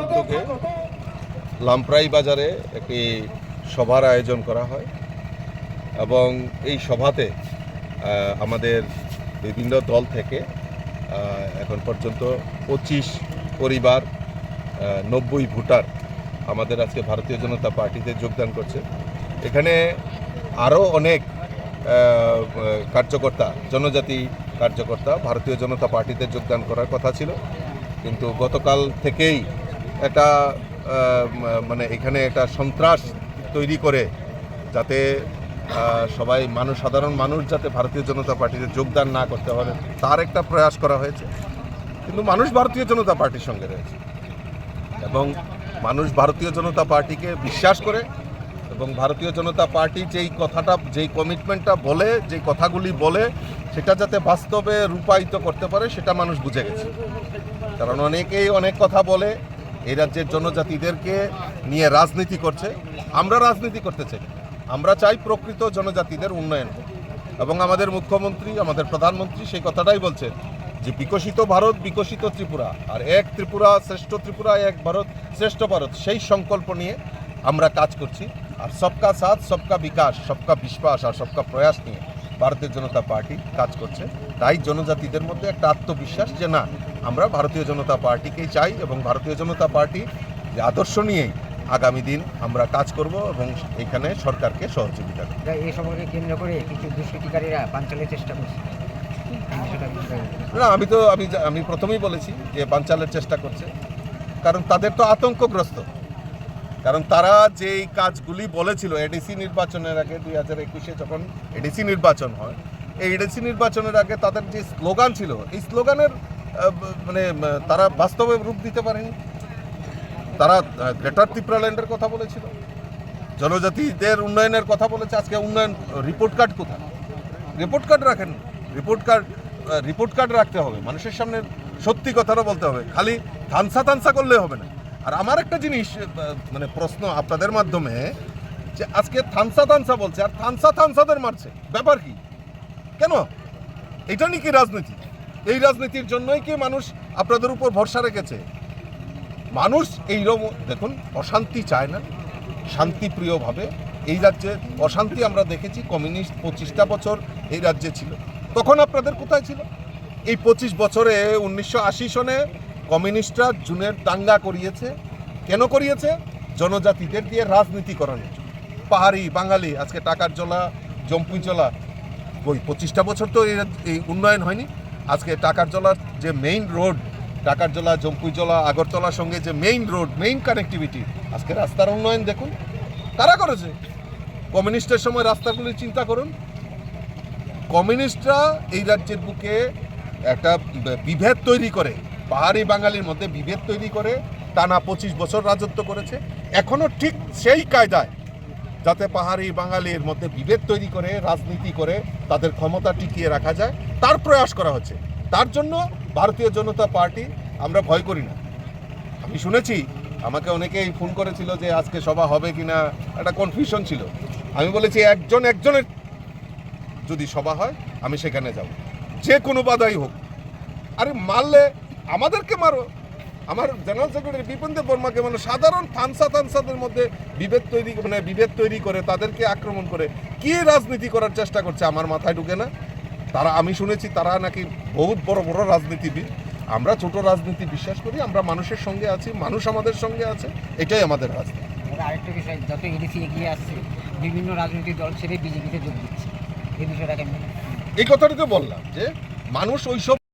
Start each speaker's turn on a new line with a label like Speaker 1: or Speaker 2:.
Speaker 1: উদ্যোগে লাম্প্রাই বাজারে একটি সভার আয়োজন করা হয় এবং এই সভাতে আমাদের বিভিন্ন দল থেকে এখন পর্যন্ত 25 পরিবার 90 ভোটার আমাদের আজকে ভারতীয় জনতা পার্টিতে যোগদান করছে। এখানে আরও অনেক কার্যকর্তা, জনজাতি কার্যকর্তা ভারতীয় জনতা পার্টিতে যোগদান করার কথা ছিল, কিন্তু গতকাল থেকেই একটা এখানে একটা সন্ত্রাস তৈরি করে যাতে সবাই সাধারণ মানুষ যাতে ভারতীয় জনতা পার্টিতে যোগদান না করতে পারে তার একটা প্রয়াস করা হয়েছে। কিন্তু মানুষ ভারতীয় জনতা পার্টির সঙ্গে রয়েছে এবং মানুষ ভারতীয় জনতা পার্টিকে বিশ্বাস করে এবং ভারতীয় জনতা পার্টি যেই কমিটমেন্টটা বলে, যেই কথাগুলি বলে সেটা যাতে বাস্তবে রূপায়িত করতে পারে সেটা মানুষ বুঝে গেছে। কারণ অনেকেই অনেক কথা বলে এই রাজ্যের জনজাতিদেরকে নিয়ে রাজনীতি করছে। আমরা রাজনীতি করতে চাই, আমরা চাই প্রকৃত জনজাতিদের উন্নয়ন। এবং আমাদের মুখ্যমন্ত্রী, আমাদের প্রধানমন্ত্রী সেই কথাটাই বলছেন যে বিকশিত ভারত, বিকশিত ত্রিপুরা, আর এক ত্রিপুরা শ্রেষ্ঠ ত্রিপুরা, এক ভারত শ্রেষ্ঠ ভারত, সেই সংকল্প নিয়ে আমরা কাজ করছি। আর সবকা সাথ, সবকা বিকাশ, সবকা বিশ্বাস আর সবকা প্রয়াস নিয়ে ভারতীয় জনতা পার্টি কাজ করছে। তাই জনজাতিদের মধ্যে একটা আত্মবিশ্বাস যে না, আমরা ভারতীয় জনতা পার্টিকেই চাই এবং ভারতীয় জনতা পার্টি যে আদর্শ নিয়েই আগামী দিন আমরা কাজ করব এবং এখানে সরকারকে সহযোগিতা করব।
Speaker 2: এই সময়কে কেন্দ্র করে কিছু দুষ্কৃতিকারীরা পাঞ্চালের চেষ্টা করছে।
Speaker 1: না, আমি প্রথমেই বলেছি যে পাঞ্চালের চেষ্টা করছে, কারণ তাদের তো আতঙ্কগ্রস্ত। কারণ তারা যেই কাজগুলি বলেছিল এডিসি নির্বাচনের আগে, 2021-এ যখন এডিসি নির্বাচন হয়, এই এডিসি নির্বাচনের আগে তাদের যে স্লোগান ছিল, এই স্লোগানের তারা বাস্তবে রূপ দিতে পারেনি। তারা গ্রেটার ত্রিপুরাল্যান্ডের কথা বলেছিল, জনজাতিদের উন্নয়নের কথা বলেছে। আজকে উন্নয়ন রিপোর্ট কার্ড কোথায়? রিপোর্ট কার্ড রাখেন। রিপোর্ট কার্ড রাখতে হবে, মানুষের সামনে সত্যি কথাটা বলতে হবে, খালি থানসা করলে হবে না। আর আমার একটা জিনিস প্রশ্ন আপনাদের মাধ্যমে, যে আজকে থানসা বলছে আর থানসাদের মারছে, ব্যাপার কি? কেন? এটা নিয়ে কি রাজনীতি? এই রাজনীতির জন্যই কি মানুষ আপনাদের উপর ভরসা রেখেছে? মানুষ এইরকম দেখুন, অশান্তি চায় না, শান্তিপ্রিয়ভাবে। এই রাজ্যে অশান্তি আমরা দেখেছি, কমিউনিস্ট 25টা বছর এই রাজ্যে ছিল, তখন আপনাদের কোথায় ছিল? এই 25 বছরে 1980 সনে কমিউনিস্টরা জুনের দাঙ্গা করিয়েছে। কেন করিয়েছে? জনজাতিদের দিয়ে রাজনীতি করানোর জন্য। পাহাড়ি বাঙালি, আজকে টাকারজলা, জম্পুইজলা, ওই 25টা বছর তো এই উন্নয়ন হয়নি। আজকে টাকারজলার যে মেইন রোড, টাকারজলা, জম্পুইজলা, আগরতলার সঙ্গে যে মেইন রোড, মেইন কানেক্টিভিটি, আজকে রাস্তার উন্নয়ন দেখুন কারা করেছে। কমিউনিস্টের সময় রাস্তাগুলি চিন্তা করুন। কমিউনিস্টরা এই রাজ্যের বুকে একটা বিভেদ তৈরি করে, পাহাড়ি বাঙালির মধ্যে বিভেদ তৈরি করে টানা 25 বছর রাজত্ব করেছে। এখনও ঠিক সেই কায়দায় যাতে পাহাড়ি বাঙালির মধ্যে বিভেদ তৈরি করে রাজনীতি করে তাদের ক্ষমতা টিকিয়ে রাখা যায়, তার প্রয়াস করা হচ্ছে। তার জন্য ভারতীয় জনতা পার্টি আমরা ভয় করি না। আমি শুনেছি, আমাকে অনেকেই ফোন করেছিল যে আজকে সভা হবে কিনা, একটা কনফিউশন ছিল। আমি বলেছি একজনের যদি সভা হয় আমি সেখানে যাব, যে কোনো বাধাই হোক। আরে মারলে আমাদেরকে মারো, আমার জেনারেল সেক্রেটারি বিপিনদেব বর্মাকে সাধারণ থানসাদের মধ্যে বিভেদ তৈরি করে তাদেরকে আক্রমণ করে কি রাজনীতি করার চেষ্টা করছে আমার মাথায় ঢুকে না। আমি শুনেছি তারা নাকি বহুত বড় বড় রাজনীতিবিদ। আমরা ছোট রাজনীতি বিশ্বাস করি, আমরা মানুষের সঙ্গে আছি, মানুষ আমাদের সঙ্গে আছে, এটাই আমাদের রাজনীতি।
Speaker 2: আরেকটা বিষয়, যত এডিসি এগিয়ে আসছে বিভিন্ন রাজনৈতিক দল ছেড়ে বিজেপিতে যোগ দিচ্ছে, এই বিষয়টাকে
Speaker 1: এই কথাটি তো বললাম যে মানুষ ওইসব